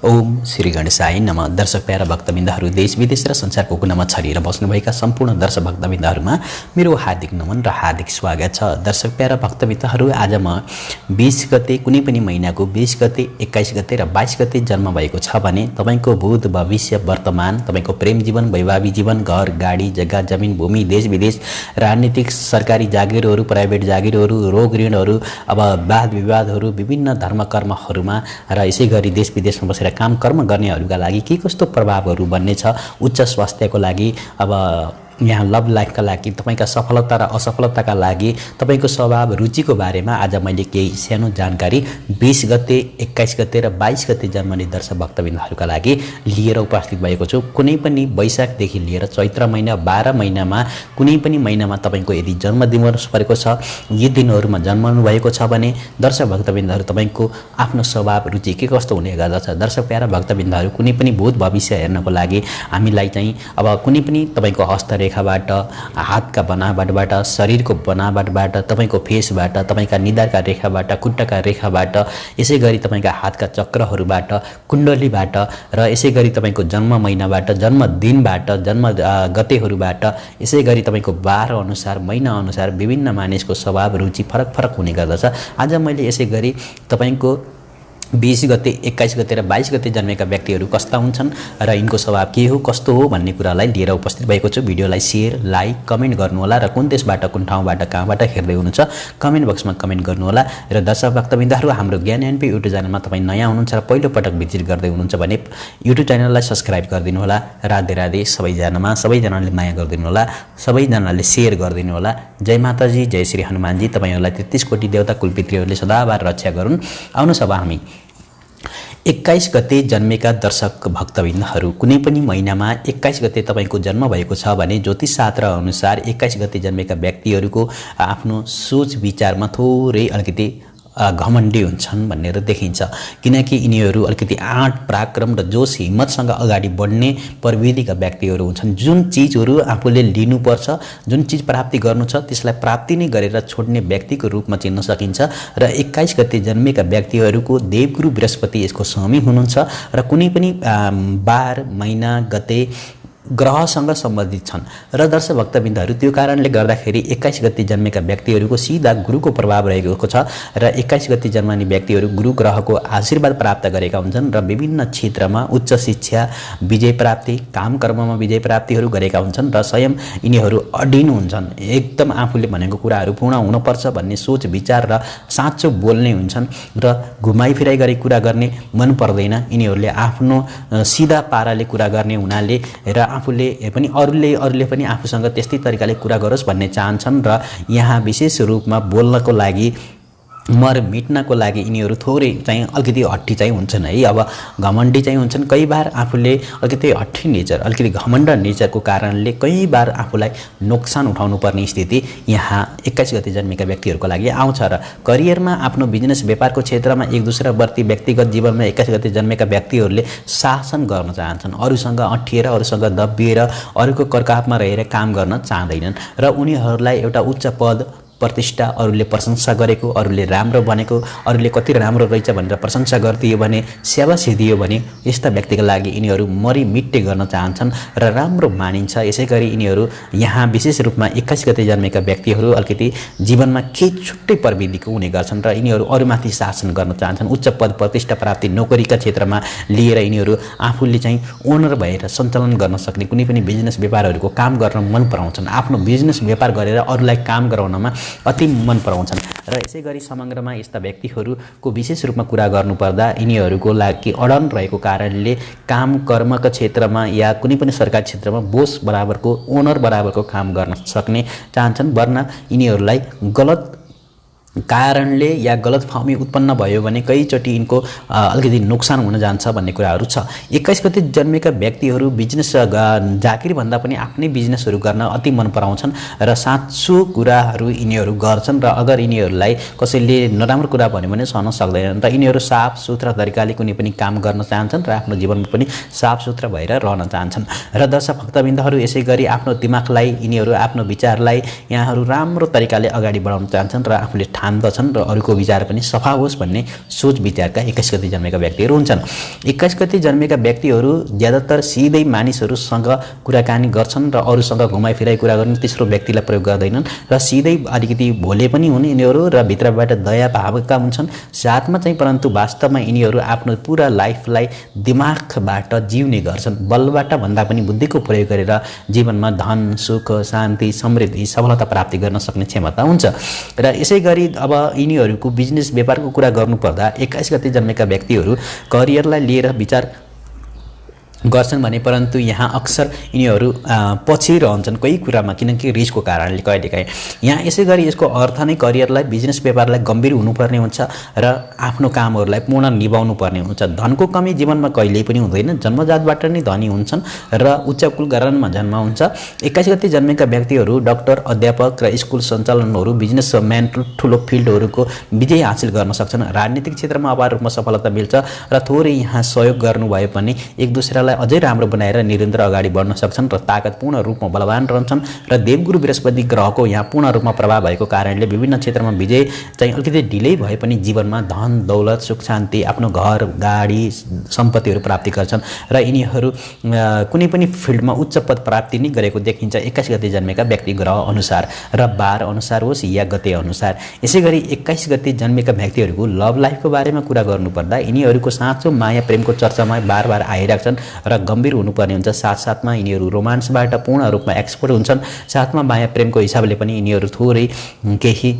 ओम श्री गणेशाय नमः। दर्शक प्यारा भक्तबिन्दहरू, देश विदेश र संसारको कुनामा छरिएर बस्नुभएका सम्पूर्ण दर्शक भक्तबिन्दहरूमा मेरो हार्दिक नमन र हार्दिक स्वागत छ। दर्शक प्यारा भक्तबिन्दहरू, आज म 20 गते कुनै पनि महिनाको 20 गते, 21 गते र 22 गते जन्म भएको छ भने तपाईको भूत, भविष्य, वर्तमान, तपाईको प्रेम जीवन, वैवाहिक जीवन, घर, गाडी, जग्गा, जमिन, भूमि, देश विदेश, राजनीतिक, सरकारी जागिरहरू, प्राइभेट जागिरहरू, रोग ऋणहरू, अब वाद विवादहरू, विभिन्न धर्म कर्महरूमा र यसै गरी देश विदेशमा बसेर काम कर्म गर्नेहरूका लागि के कस्तो प्रभावहरू बन्ने छ, उच्च स्वास्थ्यको लागि, अब यहाँ लभ लाइफका लागि, तपाईका सफलता र असफलताका लागि, तपाईको स्वभाव रुचिको बारेमा आज मैले केही सानो जानकारी 20 गते, 21 गते र 22 गते जन्मने दर्शक भक्तबिन्दहरूका लागि लिएर उपस्थित भएको छु। कुनै पनि वैशाखदेखि लिएर चैत्र महिना 12 महिनामा कुनै पनि महिनामा तपाईको यदि जन्मदिवस परेको छ, यी दिनहरूमा जन्मनु भएको छ भने दर्शक भक्तबिन्दहरू तपाईको आफ्नो स्वभाव रुचि के कस्तो हुने गर्दछ। दर्शक प्यारा भक्तबिन्दहरू, कुनै पनि भूत भविष्य हेर्नको लागि हामीलाई चाहिँ अब कुनै पनि तपाईको हस्तरेखाबाट, हातका बनावटबाट, शरीरको बनावटबाट, तपाईको फेसबाट, तपाईका निधारका रेखाबाट, खुट्टाका रेखाबाट, यसै गरी तपाईका हातका चक्रहरूबाट, कुण्डलीबाट र यसै गरी तपाईको जन्म महिनाबाट, जन्म दिनबाट, जन्म गतेहरूबाट, यसै गरी तपाईको बार अनुसार, महिना अनुसार विभिन्न मानिसको स्वभाव रुचि फरक फरक हुने गर्दछ। आज मैले यसै गरी तपाईको 20 गते, 21 गते र 22 गते जन्मेका व्यक्तिहरू कस्ता हुन्छन् र यिनको स्वभाव के हो, कस्तो हो भन्ने कुरालाई लिएर उपस्थित भएको छु। भिडियोलाई शेयर, लाइक, कमेन्ट गर्नुहोला र कुन देशबाट, कुन ठाउँबाट, कहाँबाट हेर्दै हुनुहुन्छ कमेन्ट बक्समा कमेन्ट गर्नुहोला। र दर्शक भक्तबिन्दहरू, हाम्रो ज्ञान एनपी युट्युब च्यानलमा तपाईँ नयाँ हुनुहुन्छ र पहिलो पटक भिजिट गर्दै हुनुहुन्छ भने युट्युब च्यानललाई सब्स्क्राइब गरिदिनु होला। राधे राधे सबैजनामा, सबैजनाले माया गरिदिनु होला, सबैजनाले शेयर गरिदिनु होला। जय माताजी, जय श्री हनुमानजी। तपाईहरूलाई 33 कोटी देवता कुलपितृहरूले सदाबार रक्षा गरून्। आउनुहोस् अब हामी 21 गते जन्मेका दर्शक भक्तबिन्दहरू, कुनै पनि महिनामा 21 गते तपाईको जन्म भएको छ भने ज्योतिष शास्त्र अनुसार 21 गते जन्मेका व्यक्तिहरूको आफ्नो सोच विचारमा थोरै अलिकति घमण्डी हुन्छन् भनेर देखिन्छ। किनकि यिनीहरू अलिकति आँट, पराक्रम र जोश, हिम्मतसँग अगाडि बढ्ने प्रविधिका व्यक्तिहरू हुन्छन्। जुन चिजहरू आफूले लिनुपर्छ, जुन चिज प्राप्ति गर्नु छ त्यसलाई प्राप्ति नै गरेर छोड्ने व्यक्तिको रूपमा चिन्न सकिन्छ। र 21 गते जन्मेका व्यक्तिहरूको देवगुरु बृहस्पति यसको स्वामी हुनुहुन्छ र कुनै पनि बार, महिना, गते ग्रहसँग सम्बन्धित छन्। र दर्शक भक्तबिन्दहरू, त्यो कारणले गर्दाखेरि 21 गते जन्मेका व्यक्तिहरूको सिधा गुरुको प्रभाव रहेको छ र 21 गते जन्मने व्यक्तिहरू गुरु ग्रहको आशीर्वाद प्राप्त गरेका हुन्छन् र विभिन्न क्षेत्रमा उच्च शिक्षा, विजय प्राप्ति, काम कर्ममा विजय प्राप्तिहरू गरेका हुन्छन् र स्वयं यिनीहरू अडिनु हुन्छन्। एकदम आफूले भनेको कुराहरू पूर्ण हुनुपर्छ भन्ने सोच विचार र साँचो बोल्ने हुन्छन् र घुमाइ फिराइ गरी कुरा गर्ने मन पर्दैन। यिनीहरूले आफ्नो सिधा पाराले कुरा गर्ने हुनाले र आफूले पनि अरूले पनि आफूसँग त्यस्तै तरिकाले कुरा गरोस् भन्ने चाहन्छन् र यहाँ विशेष रूपमा बोल्नको लागि, मर मिट्नको लागि यिनीहरू थोरै चाहिँ अलिकति हट्टी चाहिँ हुन्छन् है। अब घमण्डी चाहिँ हुन्छन्। कई बार आफूले अलिकति हट्टी नेचर, अलिकति घमण्ड नेचरको कारणले कई बार आफूलाई नोक्सान उठाउनु पर्ने स्थिति यहाँ 21 गते जन्मेका व्यक्तिहरूको लागि आउँछ। र करियरमा, आफ्नो बिजनेस व्यापारको क्षेत्रमा, एक दुसरावर्ती व्यक्तिगत जीवनमा 21 गते जन्मेका व्यक्तिहरूले शासन गर्न चाहन्छन्। अरूसँग अँठिएर, अरूसँग दबिएर, अरूको कर्कापमा रहेर काम गर्न चाहँदैनन् र उनीहरूलाई एउटा उच्च पद, प्रतिष्ठा, अरूले प्रशंसा गरेको, अरूले राम्रो बनेको, अरूले कति राम्रो रहेछ भनेर प्रशंसा गरिदियो भने, स्याबासी दियो भने यस्ता व्यक्तिका लागि यिनीहरू मरिमिट्टे गर्न चाहन्छन् र राम्रो मानिन्छ। यसै गरी यिनीहरू यहाँ विशेष रूपमा 21 गते जन्मेका व्यक्तिहरू अलिकति जीवनमा केही छुट्टै प्रविधिको हुने गर्छन् र यिनीहरू अरूमाथि शासन गर्न चाहन्छन्। उच्च पद, प्रतिष्ठा प्राप्ति, नोकरीका क्षेत्रमा लिएर यिनीहरू आफूले चाहिँ ओनर भएर सञ्चालन गर्न सक्ने कुनै पनि बिजनेस व्यापारहरूको काम गर्न मन पराउँछन्। आफ्नो बिजनेस व्यापार गरेर अरूलाई काम गराउनमा अति मन पराउँछन्। र यसै गरी समग्रमा यस्ता व्यक्तिहरूको विशेष रूपमा कुरा गर्नुपर्दा यिनीहरूको लागि अडन रहेको कारणले काम कर्मका क्षेत्रमा या कुनै पनि सरकारी क्षेत्रमा बोस बराबरको, ओनर बराबरको काम गर्न सक्ने चाहन्छन्। वरना यिनीहरूलाई गलत कारणले या गलतफहमी उत्पन्न भयो भने कईचोटि यिनको अलिकति नोक्सान हुन जान्छ भन्ने कुराहरू छ। 21 गते जन्मेका व्यक्तिहरू बिजनेस जागिर भन्दा पनि आफ्नै बिजनेसहरू गर्न अति मन पराउँछन् र साँचो कुराहरू यिनीहरू गर्छन् र अगर यिनीहरूलाई कसैले नराम्रो कुरा भन्यो भने सहन सक्दैनन् र यिनीहरू साफ सुथरा तरिकाले कुनै पनि काम गर्न चाहन्छन् र आफ्नो जीवनमा पनि साफ सुथरा भएर रहन चाहन्छन्। र दर्शक भक्तबिन्दहरू, यसै गरी आफ्नो दिमागलाई, यिनीहरू आफ्नो विचारलाई यहाँहरू राम्रो तरिकाले अगाडि बढाउन चाहन्छन् र आफूले ठान्दछन् र अरूको विचार पनि सफा होस् भन्ने सोच विचारका 21 गते जन्मेका व्यक्तिहरू हुन्छन्। 21 गते जन्मेका व्यक्तिहरू ज्यादातर सिधै मानिसहरूसँग कुराकानी गर्छन् र अरूसँग घुमाइफिराइ कुरा गर्ने तेस्रो व्यक्तिलाई प्रयोग गर्दैनन् र सिधै अलिकति भोले पनि हुन् यिनीहरू र भित्रबाट दया भावका हुन्छन् साथमा चाहिँ, परन्तु वास्तवमा यिनीहरू आफ्नो पुरा लाइफलाई दिमागबाट जिउने गर्छन्। बलबाट भन्दा पनि बुद्धिको प्रयोग गरेर जीवनमा धन सुख शान्ति समृद्धि सफलता प्राप्ति गर्न सक्ने क्षमता हुन्छ। र यसै गरी अब यिनीहरूको बिजनेस व्यापारको कुरा गर्नुपर्दा 21 गते जन्मेका व्यक्तिहरू करियरलाई लिएर विचार गर्छन् भने, परन्तु यहाँ अक्सर यिनीहरू पछि रहन्छन् कोही कुरामा, किनकि रिस्कको कारणले कहिलेकाहीँ। यहाँ यसै गरी यसको अर्थ नै करियरलाई बिजनेस व्यापारलाई गम्भीर हुनुपर्ने हुन्छ र आफ्नो कामहरूलाई पूर्ण निभाउनु पर्ने हुन्छ। धनको कमी जीवनमा कहिल्यै पनि हुँदैन, जन्मजातबाट नै धनी हुन्छन् र उच्च कुल घरानामा जन्म हुन्छ। 21 गते जन्मेका व्यक्तिहरू डाक्टर अध्यापक र स्कुल सञ्चालनहरू बिजनेसम्यान ठुलो फिल्डहरूको विजय हासिल गर्न सक्छन्। राजनीतिक क्षेत्रमा अपार रूपमा सफलता मिल्छ र थोरै यहाँ सहयोग गर्नुभयो भने एक दुसरालाई अझै राम्रो बनाएर निरन्तर अगाडि बढ्न सक्छन् र ताकतपूर्ण रूपमा बलवान रहन्छन्। र देवगुरु बृहस्पति ग्रहको यहाँ पूर्ण रूपमा प्रभाव भएको कारणले विभिन्न क्षेत्रमा विजय चाहिँ अलिकति ढिलै भए पनि जीवनमा धन दौलत सुख शान्ति आफ्नो घर गाडी सम्पत्तिहरू प्राप्ति गर्छन् र यिनीहरू कुनै पनि फिल्डमा उच्च पद प्राप्ति नै गरेको देखिन्छ 21 गते जन्मेका व्यक्ति ग्रह अनुसार र बार अनुसार होस् या गते अनुसार। यसै गरी 21 गते जन्मेका व्यक्तिहरूको लभ लाइफको बारेमा कुरा गर्नुपर्दा यिनीहरूको साँचो माया प्रेमको चर्चामा बार बार आइरहेछन् र गम्भीर हुनुपर्ने हुन्छ। साथसाथमा यिनीहरू रोमान्सबाट पूर्ण रूपमा एक्सपर्ट हुन्छन्। साथमा माया प्रेमको हिसाबले पनि यिनीहरू थोरै केही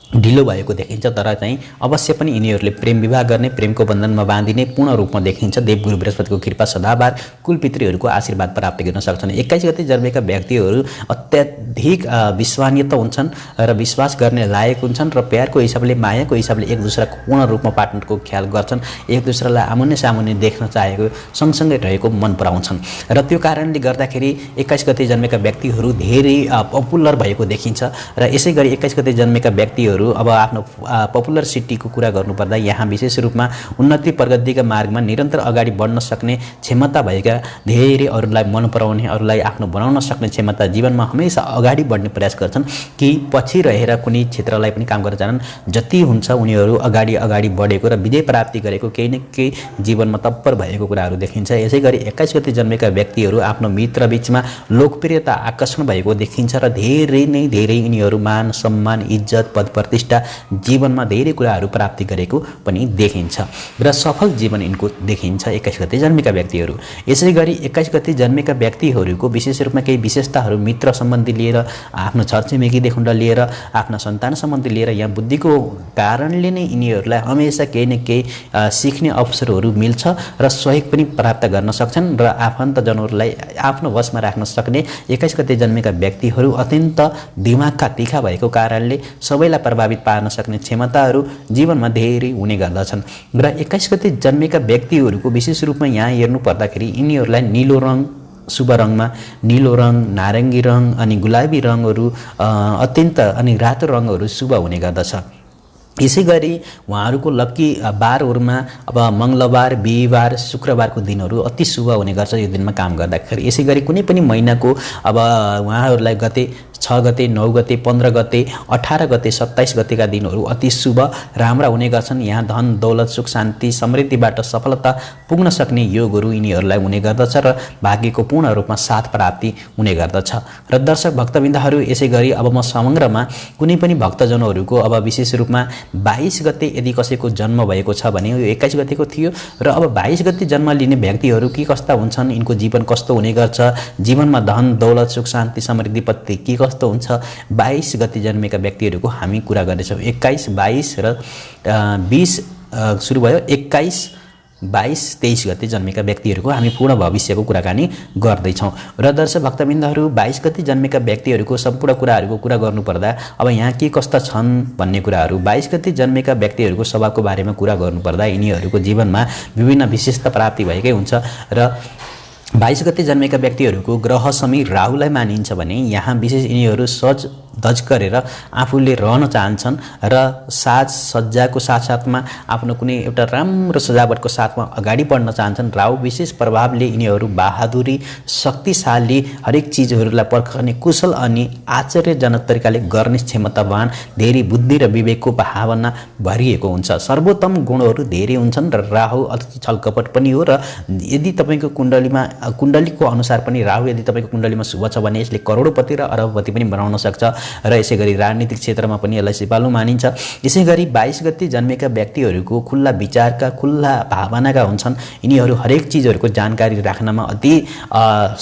ढिलो भएको देखिन्छ, तर चाहिँ अवश्य पनि यिनीहरूले प्रेम विवाह गर्ने प्रेमको बन्धनमा बाँधिने पूर्ण रूपमा देखिन्छ। देवगुरु बृहस्पतिको कृपा सदाबार कुलपितृहरूको आशीर्वाद प्राप्त गर्न सक्छन्। 21 गते जन्मेका व्यक्तिहरू अत्याधिक विश्वसनीयता हुन्छन् र विश्वास गर्ने लायक हुन्छन् र प्यारको हिसाबले मायाको हिसाबले एक दुसराको पूर्ण रूपमा पार्टनरको ख्याल गर्छन्। एक दुसरालाई आमुन्ने सामुन्ने देख्न चाहेको सँगसँगै रहेको मन पराउँछन् र त्यो कारणले गर्दाखेरि 21 गते जन्मेका व्यक्तिहरू धेरै पपुलर भएको देखिन्छ। र यसै गरी 21 गते जन्मेका व्यक्तिहरू अब आफ्नो पपुलर सिटीको कुरा गर्नुपर्दा यहाँ विशेष रूपमा उन्नति प्रगतिका मार्गमा निरन्तर अगाडि बढ्न सक्ने क्षमता भएका धेरै अरूलाई मन पराउने अरूलाई आफ्नो बनाउन सक्ने क्षमता जीवनमा हमेसा अगाडि बढ्ने प्रयास गर्छन् कि पछि रहेर कुनै क्षेत्रलाई पनि काम गर्न चाहन्। जति हुन्छ उनीहरू अगाडि अगाडि बढेको र विजय प्राप्ति गरेको केही न केही जीवनमा तत्पर भएको कुराहरू देखिन्छ। यसै गरी 21 गते जन्मेका व्यक्तिहरू आफ्नो मित्र बीचमा लोकप्रियता आकर्षण भएको देखिन्छ र धेरै नै धेरै यिनीहरू मान सम्मान इज्जत पद प्रतिष्ठा जीवनमा धेरै कुराहरू प्राप्ति गरेको पनि देखिन्छ र सफल जीवन यिनको देखिन्छ 21 गते जन्मेका व्यक्तिहरू। यसै गरी 21 गते जन्मेका व्यक्तिहरूको विशेष रूपमा केही विशेषताहरू मित्र सम्बन्धी लिएर आफ्नो छरछिमेकीदेखि लिएर आफ्ना सन्तान सम्बन्धी लिएर यहाँ बुद्धिको कारणले नै यिनीहरूलाई हमेसा केही न केही सिक्ने अवसरहरू मिल्छ र सहयोग पनि प्राप्त गर्न सक्छन् र आफन्तजनहरूलाई आफ्नो वशमा राख्न सक्ने 21 गते जन्मेका व्यक्तिहरू अत्यन्त दिमागका तिखा भएको कारणले सबैलाई प्रभावित पार्न सक्ने क्षमताहरू जीवनमा धेरै हुने गर्दछन्। र 21 गते जन्मेका व्यक्तिहरूको विशेष रूपमा यहाँ हेर्नु पर्दाखेरि यिनीहरूलाई नीलो रङ शुभ रङमा नीलो रङ नारङ्गी रङ अनि गुलाबी रङहरू अत्यन्त अनि रातो रङहरू शुभ हुने गर्दछ। यसै गरी उहाँहरूको लक्की बारहरूमा अब मङ्गलबार बिहिबार शुक्रबारको दिनहरू अति शुभ हुने गर्छ यो दिनमा काम गर्दाखेरि। यसै गरी कुनै पनि महिनाको अब उहाँहरूलाई गते 6 गते 9 गते 15 गते 18 गते 27 गतेका दिनहरू अति शुभ राम्रा हुने गर्छन्। यहाँ धन दौलत सुख शान्ति समृद्धिबाट सफलता पुग्न सक्ने योगहरू यिनीहरूलाई हुने गर्दछ र भाग्यको पूर्ण रूपमा साथ प्राप्ति हुने गर्दछ। र दर्शक भक्तबिन्दहरू यसै गरी अब म समग्रमा कुनै पनि भक्तजनहरूको अब विशेष रूपमा 22 गते यदि कसैको जन्म भएको छ भने यो 21 गतेको थियो र अब 22 गते जन्म लिने व्यक्तिहरू के कस्ता हुन्छन् यिनको जीवन कस्तो हुने गर्छ जीवनमा धन दौलत सुख शान्ति समृद्धि पत्ती के कस्तो हुन्छ 22 गते जन्मेका व्यक्तिहरूको हामी कुरा गर्दैछौँ। 21 22 र 20 सुरु भयो 21 22 23 गते जन्मेका व्यक्तिहरूको हामी पूर्ण भविष्यको कुराकानी गर्दैछौँ। र दर्शक भक्तबिन्दहरू 22 गते जन्मेका व्यक्तिहरूको सम्पूर्ण कुराहरूको कुरा गर्नुपर्दा अब यहाँ के कस्ता छन् भन्ने कुराहरू 22 गते जन्मेका व्यक्तिहरूको स्वभावको बारेमा कुरा गर्नुपर्दा यिनीहरूको जीवनमा विभिन्न विशेषता प्राप्ति भएकै हुन्छ र 22 गते जन्मेका व्यक्तिहरूको ग्रह समी राहुलाई मानिन्छ भने यहाँ विशेष यिनीहरू सहज धज गरेर आफूले रहन चाहन्छन् र साजसज्जाको साथसाथमा आफ्नो कुनै एउटा राम्रो सजावटको साथमा अगाडि बढ्न चाहन्छन्। राहु विशेष प्रभावले यिनीहरू बहादुरी, शक्तिशाली, हरेक चिजहरूलाई पर्खने कुशल अनि आश्चर्यजनक तरिकाले गर्ने क्षमतावान, धेरै बुद्धि र विवेकको भावना भरिएको हुन्छ। सर्वोत्तम गुणहरू धेरै हुन्छन् र राहु अति छलकपट पनि हो। र यदि तपाईँको कुण्डलीको अनुसार पनि राहु यदि तपाईँको कुण्डलीमा शुभ छ भने यसले करोडपति र अरबपति पनि बनाउन सक्छ र यसै गरी राजनीतिक क्षेत्रमा पनि यसलाई सिपालु मानिन्छ। यसै गरी 22 गते जन्मेका व्यक्तिहरूको खुल्ला विचारका, खुल्ला भावनाका हुन्छन्। यिनीहरू हरेक चिजहरूको जानकारी राख्नमा अति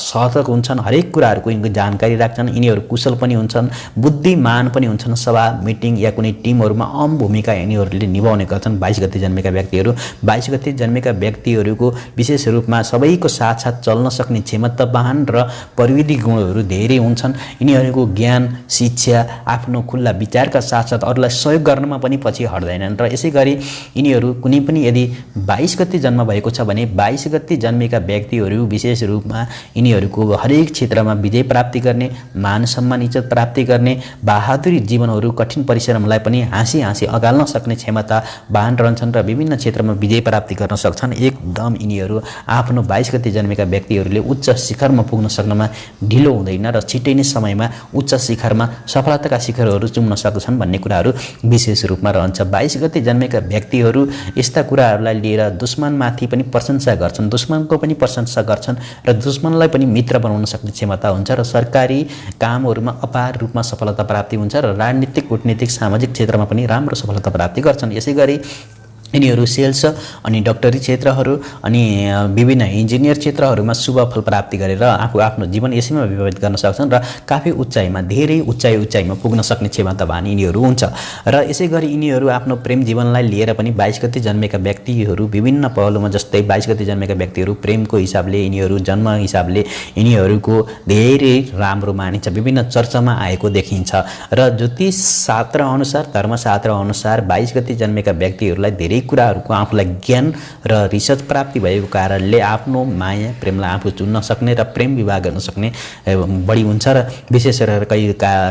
सतर्क हुन्छन्, हरेक कुराहरूको यिनको जानकारी राख्छन्। यिनीहरू कुशल पनि हुन्छन्, बुद्धिमान पनि हुन्छन्। सभा, मिटिङ या कुनै टिमहरूमा अहम भूमिका यिनीहरूले निभाउने गर्छन् 22 गते जन्मेका व्यक्तिहरू। 22 गते जन्मेका व्यक्तिहरूको विशेष रूपमा सबैको साथ चल्न सक्ने क्षमतावान र प्रविधि गुणहरू धेरै हुन्छन्। यिनीहरूको ज्ञान, शिक्षा, आफ्नो खुल्ला विचारका साथसाथ अरूलाई सहयोग गर्नमा पनि पछि हट्दैनन्। र यसै गरी यिनीहरू कुनै पनि यदि 22 गते जन्म भएको छ भने 22 गते जन्मेका व्यक्तिहरू विशेष रूपमा यिनीहरूको हरेक क्षेत्रमा विजय प्राप्ति गर्ने, मान सम्मान इज्जत प्राप्ति गर्ने, बहादुरी जीवनहरू, कठिन परिश्रमलाई पनि हाँसी हाँसी अगाल्न सक्ने क्षमतावान रहन्छन् र विभिन्न क्षेत्रमा विजय प्राप्ति गर्न सक्छन्। एकदम यिनीहरू आफ्नो 22 गते जन्मेका व्यक्तिहरूले उच्च शिखरमा पुग्न सक्नमा ढिलो हुँदैन र छिट्टै नै समयमा उच्च शिखरमा सफलताका शिखरहरू चुम्न सक्छन् भन्ने कुराहरू विशेष रूपमा रहन्छ। 22 गते जन्मेका व्यक्तिहरू यस्ता कुराहरूलाई लिएर दुश्मनमाथि पनि प्रशंसा गर्छन्, दुश्मनको पनि प्रशंसा गर्छन् र दुश्मनलाई पनि मित्र बनाउन सक्ने क्षमता हुन्छ र सरकारी कामहरूमा अपार रूपमा सफलता प्राप्ति हुन्छ र राजनीतिक, कूटनीतिक, सामाजिक क्षेत्रमा पनि राम्रो सफलता प्राप्ति गर्छन्। यसै गरी यिनीहरू सेल्स अनि डक्टरी क्षेत्रहरू अनि विभिन्न इन्जिनियर क्षेत्रहरूमा शुभ फल प्राप्ति गरेर आफ्नो जीवन यसैमा व्यतीत गर्न सक्छन् र काफी उचाइमा, धेरै उचाइमा पुग्न सक्ने क्षमतावान यिनीहरू हुन्छ। र यसै गरी यिनीहरू आफ्नो प्रेम जीवनलाई लिएर पनि 22 गते जन्मेका व्यक्तिहरू विभिन्न पहलुमा, जस्तै 22 गते जन्मेका व्यक्तिहरू प्रेमको हिसाबले, यिनीहरू जन्म हिसाबले यिनीहरूको धेरै राम्रो मानिन्छ, विभिन्न चर्चामा आएको देखिन्छ। र ज्योतिष शास्त्र अनुसार, धर्मशास्त्र अनुसार 22 गते जन्मेका व्यक्तिहरूलाई धेरै कुराहरूको आफूलाई ज्ञान र रिसर्च प्राप्ति भएको कारणले आफ्नो माया प्रेमलाई आफू चुन्न सक्ने र प्रेम विवाह गर्न सक्ने बढी हुन्छ र विशेष गरेर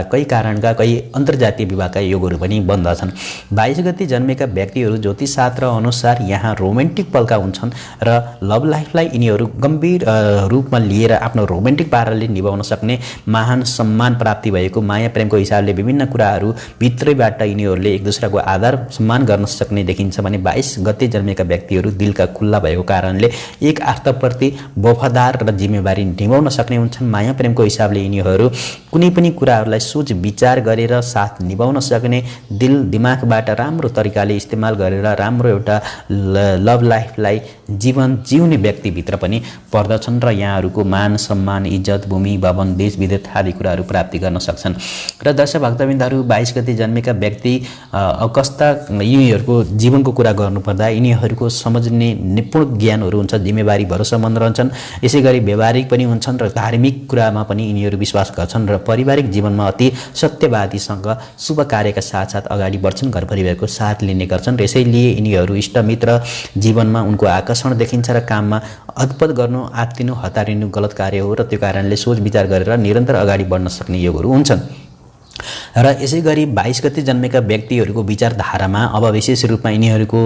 कई कारणका कई अन्तर्जातीय विवाहका योगहरू पनि बन्दछन्। 22 गते जन्मेका व्यक्तिहरू ज्योतिषशास्त्र अनुसार यहाँ रोमान्टिक पलका हुन्छन् र लभ लाइफलाई यिनीहरू गम्भीर रूपमा लिएर आफ्नो रोमान्टिक पाराले निभाउन सक्ने, महान सम्मान प्राप्ति भएको, माया प्रेमको हिसाबले विभिन्न कुराहरू भित्रैबाट यिनीहरूले एक दुसराको आदर सम्मान गर्न सक्ने देखिन्छ भने 22 गते जन्मेका व्यक्तिहरू दिलका खुल्ला भएको कारणले एक आस्थाप्रति वफादार र जिम्मेवारी निभाउन सक्ने हुन्छन्। माया प्रेमको हिसाबले यिनीहरू कुनै पनि कुराहरूलाई सोच विचार गरेर साथ निभाउन सक्ने, दिल दिमागबाट राम्रो तरिकाले इस्तेमाल गरेर राम्रो एउटा लभ लाइफलाई जीवन जिउने व्यक्तिभित्र पनि पर्दछन् र यहाँहरूको मान सम्मान, इज्जत, भूमि, भवन, देश विदेश आदि कुराहरू प्राप्ति गर्न सक्छन्। र दर्शक भक्तबिन्दहरू 22 गते जन्मेका व्यक्ति कस्ता यिनीहरूको जीवनको कुरा गर्नुपर्दा यिनीहरूको समझ्ने निपुण ज्ञानहरू हुन्छ, जिम्मेवारी भरोसामन्द रहन्छन्। यसै गरी व्यवहारिक पनि हुन्छन् र धार्मिक कुरामा पनि यिनीहरू विश्वास गर्छन् र पारिवारिक जीवनमा अति सत्यवादीसँग शुभ कार्यका साथसाथ अगाडि बढ्छन्, घर परिवारको साथ लिने गर्छन्। र यसैले यिनीहरू इष्टमित्र जीवनमा उनको आकर्षण देखिन्छ र काममा अद्भुत गर्नु, आत्तिनु, हतारिनु गलत कार्य हो र त्यो कारणले सोच विचार गरेर निरन्तर अगाडि बढ्न सक्ने योगहरू हुन्छन्। र यसै गरी 22 गते जन्मेका व्यक्तिहरूको विचारधारामा अब विशेष रूपमा यिनीहरूको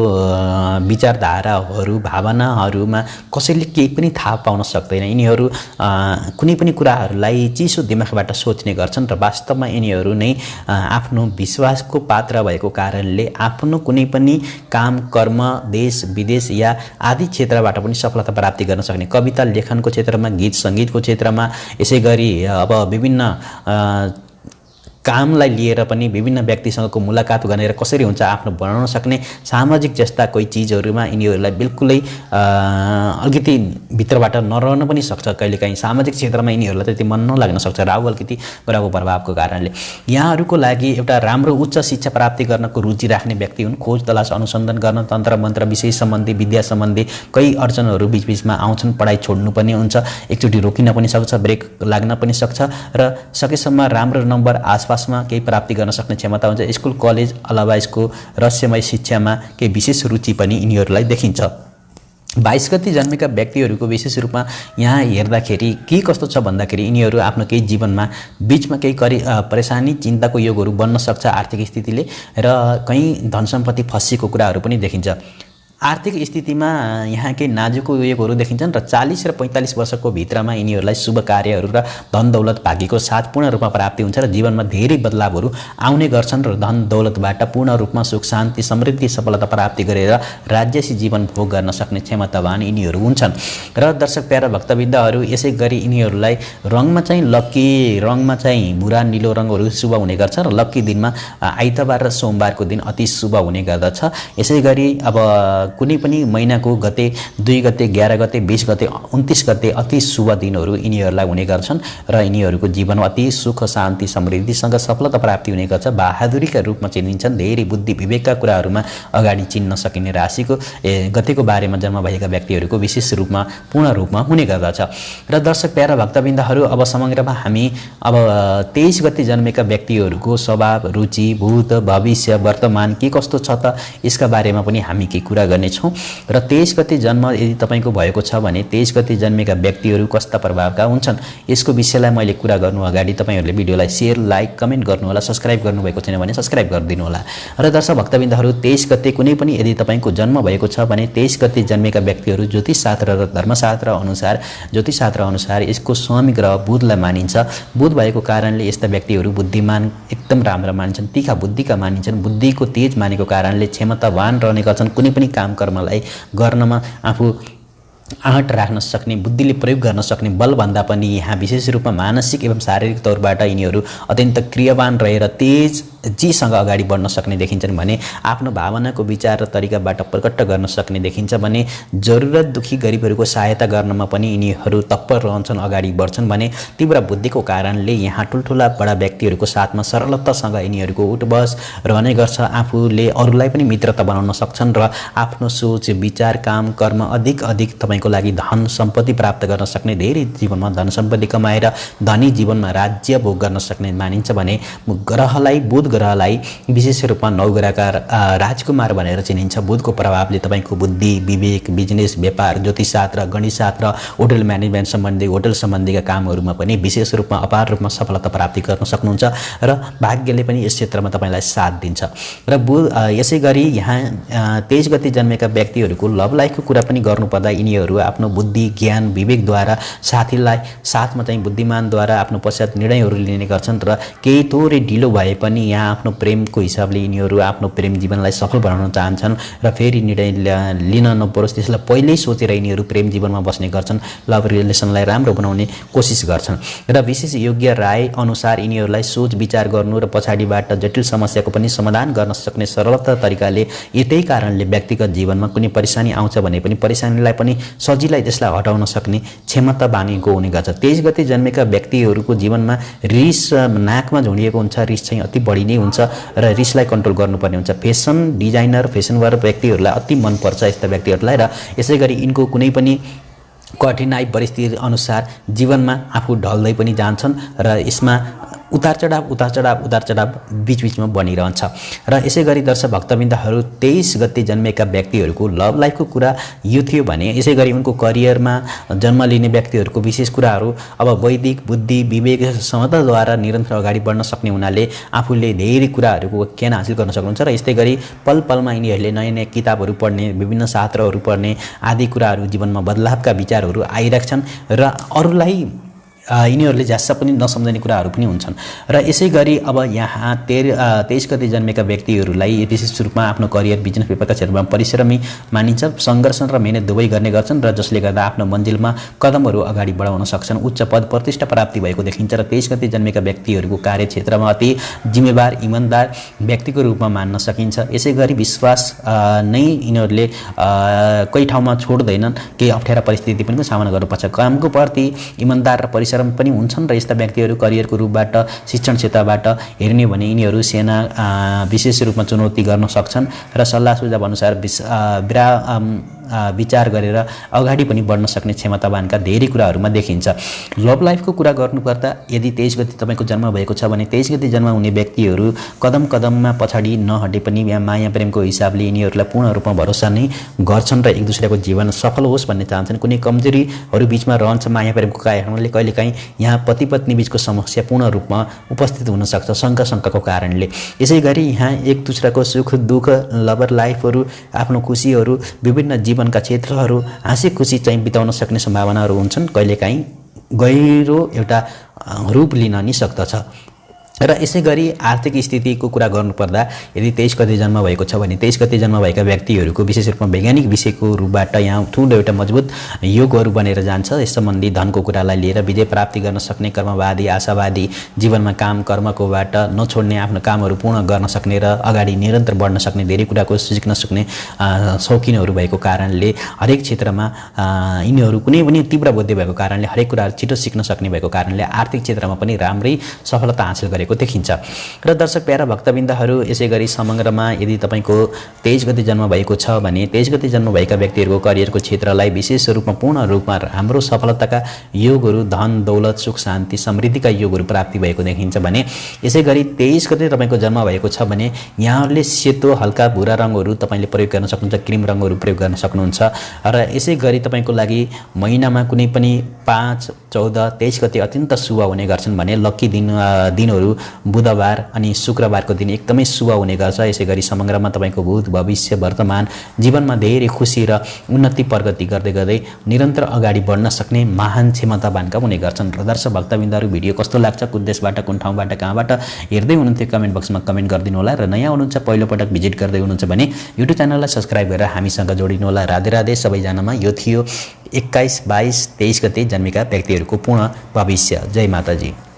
विचारधाराहरू, भावनाहरूमा कसैले केही पनि थाहा पाउन सक्दैन। यिनीहरू कुनै पनि कुराहरूलाई चिसो दिमागबाट सोच्ने गर्छन् र वास्तवमा यिनीहरू नै आफ्नो विश्वासको पात्र भएको कारणले आफ्नो कुनै पनि काम, कर्म, देश विदेश या आदि क्षेत्रबाट पनि सफलता प्राप्ति गर्न सक्ने, कविता लेखनको क्षेत्रमा, गीत सङ्गीतको क्षेत्रमा, यसै गरी अब विभिन्न कामलाई लिएर पनि विभिन्न व्यक्तिसँगको मुलाकात गरेर कसरी हुन्छ आफ्नो बनाउन सक्ने, सामाजिक जस्ता कोही चिजहरूमा यिनीहरूलाई बिल्कुलै अलिकति भित्रबाट नरहन पनि सक्छ। कहिलेकाहीँ सामाजिक क्षेत्रमा यिनीहरूलाई त्यति मन नलाग्न सक्छ राहु अलिकति ग्रहको प्रभावको कारणले। यहाँहरूको लागि एउटा राम्रो उच्च शिक्षा प्राप्ति गर्नको रुचि राख्ने व्यक्ति हुन्। खोज तलास अनुसन्धान गर्न, तन्त्र मन्त्र विषय सम्बन्धी, विद्या सम्बन्धी कई अडचनहरू बिचबिचमा आउँछन्। पढाइ छोड्नु पनि हुन्छ, एकचोटि रोकिन पनि सक्छ, ब्रेक लाग्न पनि सक्छ र सकेसम्म राम्रो नम्बर आसपासमा केही प्राप्ति गर्न सक्ने क्षमता हुन्छ। स्कुल कलेज अलावा यसको रहस्यमय शिक्षामा केही विशेष रुचि पनि यिनीहरूलाई देखिन्छ। 22 गते जन्मेका व्यक्तिहरूको विशेष रूपमा यहाँ हेर्दाखेरि के कस्तो छ भन्दाखेरि यिनीहरू आफ्नो केही जीवनमा बीचमा केही परेशानी चिन्ताको योगहरू बन्न सक्छ आर्थिक स्थितिले र कहीँ धन सम्पत्ति फसिएको कुराहरू पनि देखिन्छ। आर्थिक स्थितिमा यहाँ केही नाजुक योगहरू देखिन्छन् र 40 र 45 वर्षको भित्रमा यिनीहरूलाई शुभ कार्यहरू र धन दौलत भाग्यको साथ पूर्ण रूपमा प्राप्ति हुन्छ र जीवनमा धेरै बदलावहरू आउने गर्छन् र धन दौलतबाट पूर्ण रूपमा सुख शान्ति समृद्धि सफलता प्राप्ति गरेर राज्यसी जीवन भोग गर्न सक्ने क्षमतावान यिनीहरू हुन्छन्। र दर्शक प्यारा भक्तबिन्दहरू यसै गरी यिनीहरूलाई रङमा चाहिँ लक्की रङमा चाहिँ भुरा नीलो रङहरू शुभ हुने गर्छ र लक्की दिनमा आइतबार र सोमबारको दिन अति शुभ हुने गर्दछ। यसै गरी अब कुनै पनि महिनाको गते 2 गते 11 गते 20 गते 29 गते अति शुभ दिनहरू यिनीहरूलाई हुने गर्छन् र यिनीहरूको जीवनमा अति सुख शान्ति समृद्धिसँग सफलता प्राप्ति हुने गर्छ। बहादुरीका रूपमा चिनिन्छन्। धेरै बुद्धि विवेकका कुराहरूमा अगाडि चिन्न सकिने राशिको गतेको बारेमा जन्म भएका व्यक्तिहरूको विशेष रूपमा पूर्ण रूपमा हुने गर्दछ। र दर्शक प्यारा भक्तबिन्दहरू अब समग्रमा हामी अब 23 गते जन्मेका व्यक्तिहरूको स्वभाव रुचि भूत भविष्य वर्तमान के कस्तो छ त यसका बारेमा पनि हामी केही कुरा गर्नेछौँ। र 23 गते जन्म यदि तपाईको भएको छ भने 23 गते जन्मेका व्यक्तिहरू कस्ता प्रभावका हुन्छन् यसको विषयलाई मैले कुरा गर्नु अगाडि तपाईहरूले भिडियोलाई शेयर लाइक कमेन्ट गर्नुहोला। सब्स्क्राइब गर्नुभएको छैन भने सब्स्क्राइब गरिदिनु होला। र दर्शक भक्तबिन्दहरू 23 गते कुनै पनि यदि तपाईको जन्म भएको छ भने 23 गते जन्मेका व्यक्तिहरू ज्योतिषशास्त्र र धर्मशास्त्र अनुसार यसको स्वामी ग्रह बुधलाई मानिन्छ। बुध भएको कारणले यस्ता व्यक्तिहरू बुद्धिमान एकदम राम्रा मानिन्छन्, तीखा बुद्धिका मानिन्छन्। बुद्धिको तेज मानेको कारणले क्षमतावान रहने गर्छन्। कुनै पनि काम कर्मलाई गर्नमा आफू आँट राख्न सक्ने बुद्धिले प्रयोग गर्न सक्ने बलभन्दा पनि यहाँ विशेष रूपमा मानसिक एवं शारीरिक तौरबाट यिनीहरू अत्यन्त क्रियावान रहेर तेजीसँग अगाडि बढ्न सक्ने देखिन्छन् भने आफ्नो भावनाको विचार र तरिकाबाट प्रकट गर्न सक्ने देखिन्छ भने जरुरत दुखी गरिबहरूको सहायता गर्नमा पनि यिनीहरू तत्पर रहन्छन्, अगाडि बढ्छन् भने तीव्र बुद्धिको कारणले यहाँ ठुल्ठुला बडा व्यक्तिहरूको साथमा सरलतासँग यिनीहरूको उठबस रहने गर्छ। आफूले अरूलाई पनि मित्रता बनाउन सक्छन् र आफ्नो सोच विचार काम कर्म अधिक को लागि धन सम्पत्ति प्राप्त गर्न सक्ने, धेरै जीवनमा धन सम्पत्ति कमाएर धनी जीवनमा राज्य भोग गर्न सक्ने मानिन्छ भने बुध ग्रहलाई विशेष रूपमा 9 ग्रहका राजकुमार भनेर चिनिन्छ। बुधको प्रभावले तपाईको बुद्धि विवेक बिजनेस व्यापार ज्योतिषशास्त्र गणितशास्त्र होटल म्यानेजमेन्ट सम्बन्धी होटल सम्बन्धीका कामहरूमा पनि विशेष रूपमा अपार रूपमा सफलता प्राप्ति गर्न सक्नुहुन्छ र भाग्यले पनि यस क्षेत्रमा तपाईलाई साथ दिन्छ। र बुध यसै गरी यहाँ 23 गते जन्मेका व्यक्तिहरूको लभ लाइफको कुरा पनि गर्नुपर्दा यिनीहरू आफ्नो बुद्धि ज्ञान विवेकद्वारा साथीलाई साथमा चाहिँ बुद्धिमानद्वारा आफ्नो पश्चात निर्णयहरू लिने गर्छन् र केही थोरै ढिलो भए पनि यहाँ आफ्नो प्रेमको हिसाबले यिनीहरू आफ्नो प्रेम जीवनलाई सफल बनाउन चाहन्छन् र फेरि निर्णय लिन नपरोस् त्यसलाई पहिल्यै सोचेर यिनीहरू प्रेम जीवनमा बस्ने गर्छन्, लभ रिलेसनलाई राम्रो बनाउने कोसिस गर्छन् र विशेष योग्य राय अनुसार यिनीहरूलाई सोच विचार गर्नु र पछाडिबाट जटिल समस्याको पनि समाधान गर्न सक्ने सरलता तरिकाले यतै कारणले व्यक्तिगत जीवनमा कुनै परेशानी आउँछ भने पनि परेशानीलाई पनि सजिलै त्यसलाई हटाउन सक्ने क्षमता बानीको हुने गर्छ। 23 गते जन्मेका व्यक्तिहरूको जीवनमा रिस नाकमा झुडिएको हुन्छ, रिस चाहिँ अति बढी नै हुन्छ र रिसलाई कन्ट्रोल गर्नुपर्ने हुन्छ। फेसन डिजाइनर फेसनवर व्यक्तिहरूलाई अति मनपर्छ यस्ता व्यक्तिहरूलाई र यसै गरी यिनको कुनै पनि कठिनाइ परिस्थिति अनुसार जीवनमा आफू ढल्दै पनि जान्छन् र यसमा उतार चढाव बीचबीचमा बनिरहन्छ। र यसै गरी दर्शक भक्तबिन्दहरू 23 गते जन्मेका व्यक्तिहरूको लभ लाइफको कुरा यो थियो भने यसै गरी उनको करियरमा जन्म लिने व्यक्तिहरूको विशेष कुराहरू अब वैदिक बुद्धि विवेक क्षमताद्वारा निरन्तर अगाडि बढ्न सक्ने हुनाले आफूले धेरै कुराहरूको ज्ञान हासिल गर्न सक्नुहुन्छ र यस्तै गरी पल पलमा यिनीहरूले नयाँ नयाँ किताबहरू पढ्ने विभिन्न शास्त्रहरू पढ्ने आदि कुराहरू जीवनमा बदलावका विचारहरू आइराख्छन् र अरूलाई यिनीहरूले झ्यास्सा पनि नसम्झने कुराहरू पनि हुन्छन्। र यसै गरी अब यहाँ 23 गते जन्मेका व्यक्तिहरूलाई विशेष रूपमा आफ्नो करियर बिजनेस व्यापारका क्षेत्रमा परिश्रमी मानिन्छ। सङ्घर्ष र मेहनत दुवै गर्ने गर्छन् र जसले गर्दा आफ्नो मन्जिलमा कदमहरू अगाडि बढाउन सक्छन्। उच्च पद प्रतिष्ठा प्राप्ति भएको देखिन्छ र 23 गते जन्मेका व्यक्तिहरूको कार्यक्षेत्रमा अति जिम्मेवार इमान्दार व्यक्तिको रूपमा मान्न सकिन्छ। यसै गरी विश्वास नै यिनीहरूले कोही ठाउँमा छोड्दैनन्, केही अप्ठ्यारा परिस्थिति पनि सामना गर्नुपर्छ। कामको प्रति इमान्दार र परिश्रम पनि हुन्छन् र यस्ता व्यक्तिहरू करियरको रूपबाट शिक्षण क्षेत्रबाट हेर्ने भने यिनीहरू सेना विशेष रूपमा चुनौती गर्न सक्छन् र सल्लाह सुझाव अनुसार विचार गरेर अगाडि पनि बढ्न सक्ने क्षमतावानका धेरै कुराहरूमा देखिन्छ। लभ लाइफको कुरा गर्नुपर्दा यदि 23 गते तपाईँको जन्म भएको छ भने 23 गते जन्म हुने व्यक्तिहरू कदम कदममा पछाडि नहटे पनि यहाँ माया प्रेमको हिसाबले यिनीहरूलाई पूर्ण रूपमा भरोसा नै गर्छन् र एक दुसराको जीवन सफल होस् भन्ने चाहन्छन्। कुनै कमजोरीहरू बिचमा रहन्छ माया प्रेमको कारणले, कहिलेकाहीँ यहाँ पति पत्नी बिचको समस्या पूर्ण रूपमा उपस्थित हुनसक्छ शङ्काको कारणले। यसै गरी यहाँ एक दुसराको सुख दुःख, लभर लाइफहरू, आफ्नो खुसीहरू, विभिन्न जीवनका क्षेत्रहरू हाँसी खुसी चाहिँ बिताउन सक्ने सम्भावनाहरू हुन्छन्। कहिलेकाहीँ गहिरो एउटा रूप लिन नि सक्दछ। र यसै गरी आर्थिक स्थितिको कुरा गर्नुपर्दा यदि 23 गते जन्म भएको छ भने 23 गते जन्म भएका व्यक्तिहरूको विशेष रूपमा वैज्ञानिक विषयको रूपबाट यहाँ ठुलो एउटा मजबुत योगहरू बनेर जान्छ। यस सम्बन्धी धनको कुरालाई लिएर विजय प्राप्ति गर्न सक्ने, कर्मवादी आशावादी, जीवनमा काम कर्मकोबाट नछोड्ने, आफ्नो कामहरू पूर्ण गर्न सक्ने र अगाडि निरन्तर बढ्न सक्ने, धेरै कुराको सिक्न सक्ने शौकिनहरू भएको कारणले हरेक क्षेत्रमा यिनीहरू कुनै पनि तीव्र बुद्धि भएको कारणले हरेक कुराहरू छिटो सिक्न सक्ने भएको कारणले आर्थिक क्षेत्रमा पनि राम्रै सफलता हासिल गरेको देखिन्छ। र दर्शक प्यारा भक्तबिन्दहरू यसै गरी समग्रमा यदि तपाईँको 23 गते जन्म भएको छ भने 23 गते जन्म भएका व्यक्तिहरूको करियरको क्षेत्रलाई विशेष रूपमा पूर्ण रूपमा राम्रो सफलताका योगहरू, धन दौलत सुख शान्ति समृद्धिका योगहरू प्राप्ति भएको देखिन्छ भने यसै गरी 23 गते तपाईँको जन्म भएको छ भने यहाँहरूले सेतो हल्का भुरा रङहरू तपाईँले प्रयोग गर्न सक्नुहुन्छ, क्रिम रङहरू प्रयोग गर्न सक्नुहुन्छ। र यसै गरी तपाईँको लागि महिनामा कुनै पनि 5, 14, 23 गते अत्यन्त शुभ हुने गर्छन् भने लक्की दिनहरू बुधबार अनि शुक्रबारको दिन एकदमै शुभ हुने गर्छ। यसै गरी समग्रमा तपाईँको भूत भविष्य वर्तमान जीवनमा धेरै खुसी र उन्नति प्रगति गर्दै गर्दै निरन्तर अगाडि बढ्न सक्ने महान क्षमतावानका हुने गर्छन्। र दर्शक भक्तबिन्दहरू भिडियो कस्तो लाग्छ, कुन देशबाट कुन ठाउँबाट कहाँबाट हेर्दै हुनुहुन्थ्यो कमेन्ट बक्समा कमेन्ट गरिदिनु होला। र नयाँ हुनुहुन्छ पहिलोपटक भिजिट गर्दै हुनुहुन्छ भने युट्युब च्यानललाई सब्सक्राइब गरेर हामीसँग जोडिनु होला। राधे राधे सबैजनामा। यो थियो 21, 22, 23 गते जन्मेका व्यक्तिहरूको पूर्ण भविष्य। जय माताजी।